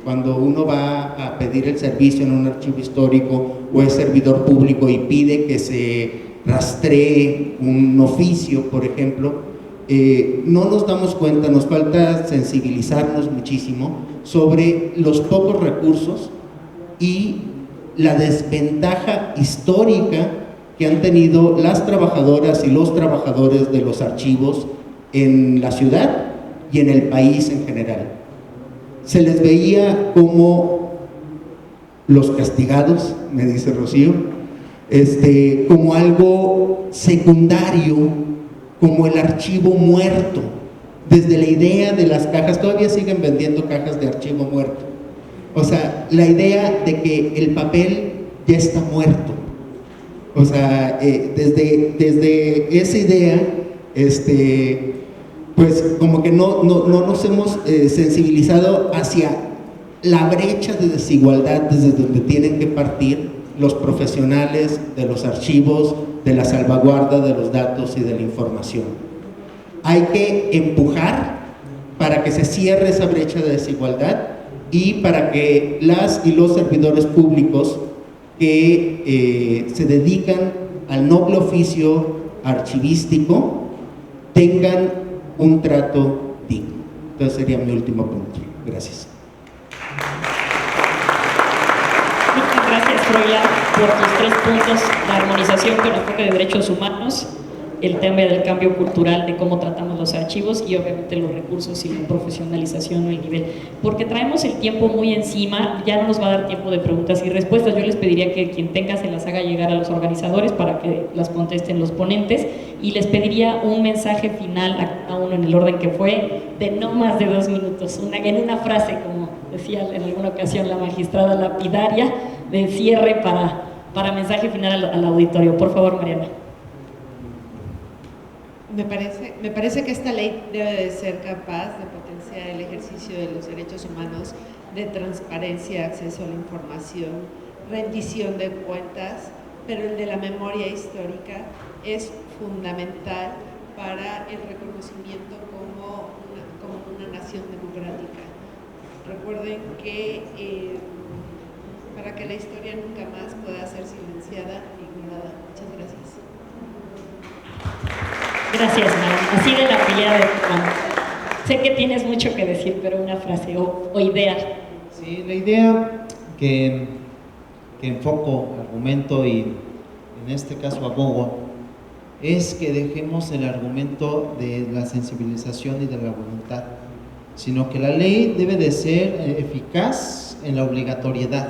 cuando uno va a pedir el servicio en un archivo histórico o es servidor público y pide que se rastree un oficio, por ejemplo, no nos damos cuenta, nos falta sensibilizarnos muchísimo sobre los pocos recursos y la desventaja histórica que han tenido las trabajadoras y los trabajadores de los archivos en la ciudad y en el país en general. Se les veía como los castigados, me dice Rocío, como algo secundario, como el archivo muerto. Desde la idea de las cajas, todavía siguen vendiendo cajas de archivo muerto. O sea, la idea de que el papel ya está muerto. O sea, desde esa idea, pues como que no nos hemos sensibilizado hacia la brecha de desigualdad desde donde tienen que partir los profesionales de los archivos, de la salvaguarda de los datos y de la información. Hay que empujar para que se cierre esa brecha de desigualdad y para que las y los servidores públicos que se dedican al noble oficio archivístico tengan un trato digno. Entonces sería mi último punto. Gracias. Muchas gracias, Froilán, por tus 3 puntos: la armonización con enfoque de derechos humanos, el tema del cambio cultural de cómo tratamos los archivos y obviamente los recursos y la profesionalización o el nivel. Porque traemos el tiempo muy encima, ya no nos va a dar tiempo de preguntas y respuestas. Yo les pediría que quien tenga se las haga llegar a los organizadores para que las contesten los ponentes, y les pediría un mensaje final a cada uno en el orden que fue, de no más de 2 minutos, en una frase, como decía en alguna ocasión la magistrada lapidaria, de cierre para mensaje final al auditorio. Por favor, Mariana. Me parece que esta ley debe de ser capaz de potenciar el ejercicio de los derechos humanos, de transparencia, acceso a la información, rendición de cuentas, pero el de la memoria histórica es fundamental para el reconocimiento como una nación democrática. Recuerden que para que la historia nunca más pueda ser silenciada e ignorada. Muchas gracias. Gracias, Mariana. Así de la pillada de Juan. Sé que tienes mucho que decir, pero una frase o idea. Sí, la idea que enfoco, argumento y en este caso abogo, es que dejemos el argumento de la sensibilización y de la voluntad, sino que la ley debe de ser eficaz en la obligatoriedad.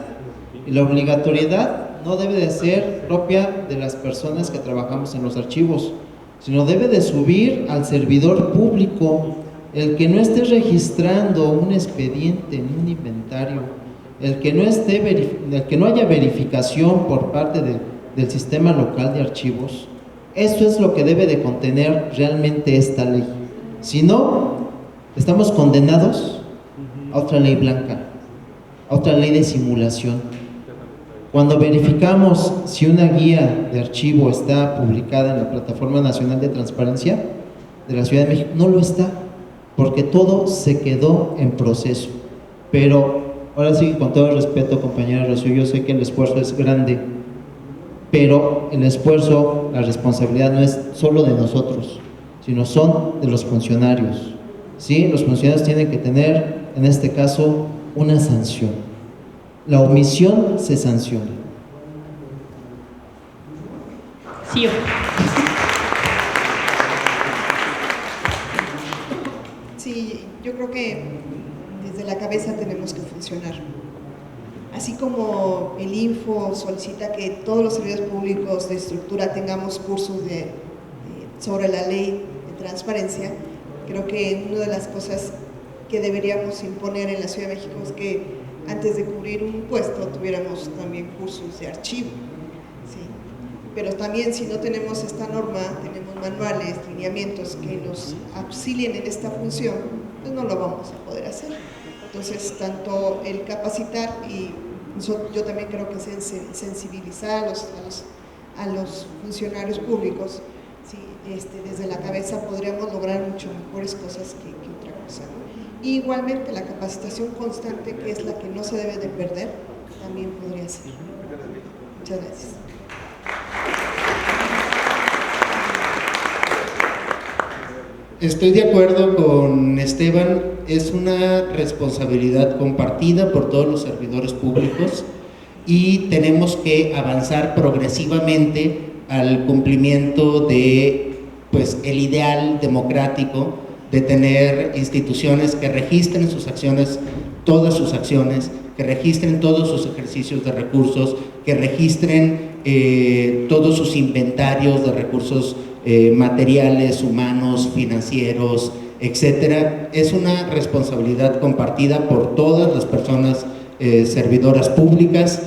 Y la obligatoriedad no debe de ser propia de las personas que trabajamos en los archivos, sino debe de subir al servidor público, el que no esté registrando un expediente en un inventario, el que no haya verificación por parte del sistema local de archivos. Eso es lo que debe de contener realmente esta ley. Si no, estamos condenados a otra ley blanca, a otra ley de simulación. Cuando verificamos si una guía de archivo está publicada en la Plataforma Nacional de Transparencia de la Ciudad de México, no lo está, porque todo se quedó en proceso. Pero ahora sí, con todo el respeto, compañera Rocío, yo sé que el esfuerzo es grande, pero el esfuerzo, la responsabilidad no es solo de nosotros, sino son de los funcionarios. ¿Sí? Los funcionarios tienen que tener, en este caso, una sanción. La omisión se sanciona. Sí. Sí, yo creo que desde la cabeza tenemos que funcionar. Así como el Info solicita que todos los servidores públicos de estructura tengamos cursos sobre la ley de transparencia, creo que una de las cosas que deberíamos imponer en la Ciudad de México es que antes de cubrir un puesto tuviéramos también cursos de archivo. ¿Sí? Pero también si no tenemos esta norma, tenemos manuales, lineamientos que nos auxilien en esta función, pues no lo vamos a poder hacer. Entonces, tanto el capacitar y yo también creo que sensibilizar a los funcionarios públicos, ¿sí? Desde la cabeza podríamos lograr mucho mejores cosas que otra cosa, ¿no? Y igualmente la capacitación constante, que es la que no se debe de perder, también podría ser. Muchas gracias. Estoy de acuerdo con Esteban, es una responsabilidad compartida por todos los servidores públicos y tenemos que avanzar progresivamente al cumplimiento de, pues, el ideal democrático de tener instituciones que registren sus acciones, todas sus acciones, que registren todos sus ejercicios de recursos, que registren todos sus inventarios de recursos materiales, humanos, financieros, etcétera. Es una responsabilidad compartida por todas las personas servidoras públicas.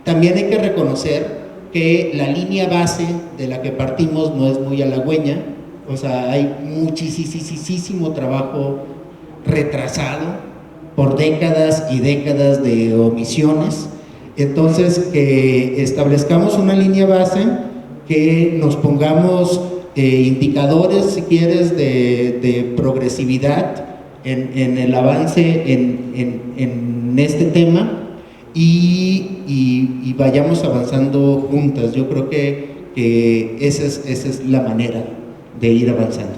También hay que reconocer que la línea base de la que partimos no es muy halagüeña, o sea, hay muchísimo trabajo retrasado por décadas y décadas de omisiones. Entonces, que establezcamos una línea base, que nos pongamos indicadores, si quieres, de progresividad en el avance en este tema y vayamos avanzando juntas. Yo creo que esa es la manera de ir avanzando.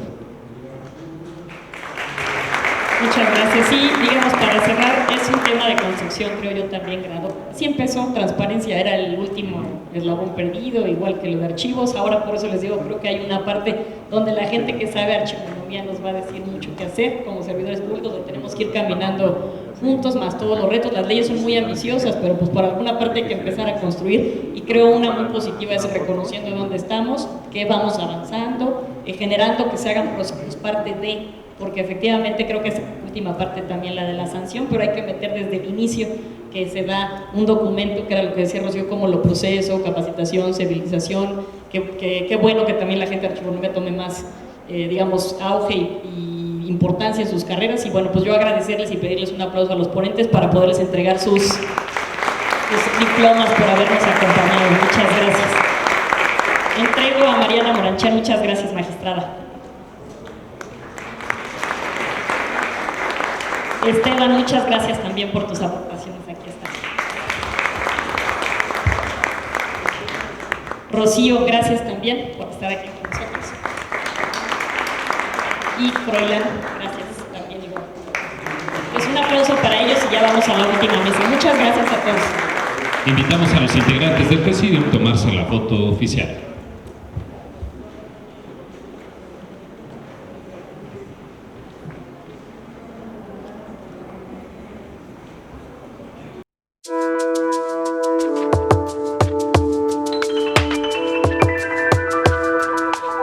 Muchas gracias. Sí, digamos, para cerrar, es un tema de construcción, creo yo también, Grado. Sí empezó, transparencia era el último eslabón perdido, igual que lo de archivos. Ahora, por eso les digo, creo que hay una parte donde la gente que sabe archivonomía nos va a decir mucho qué hacer como servidores públicos, donde tenemos que ir caminando juntos, más todos los retos. Las leyes son muy ambiciosas, pero pues por alguna parte hay que empezar a construir, y creo una muy positiva es reconociendo dónde estamos, que vamos avanzando, generando que se hagan procesos parte de, porque efectivamente creo que es última parte también la de la sanción, pero hay que meter desde el inicio que se da un documento, que era lo que decía Rocío, como lo proceso, capacitación, civilización, qué bueno que también la gente de archivonomía tome más, digamos, auge y importancia en sus carreras. Y bueno, pues yo agradecerles y pedirles un aplauso a los ponentes para poderles entregar sus diplomas por habernos acompañado. Muchas gracias. Entrego a Mariana Moranchán. Muchas gracias, magistrada. Esteban, muchas gracias también por tus aportaciones. Aquí está. Rocío, gracias también por estar aquí con nosotros. Y Froilán, gracias también igual. Pues un aplauso para ellos y ya vamos a la última mesa. Muchas gracias a todos. Invitamos a los integrantes del Presidium a tomarse la foto oficial.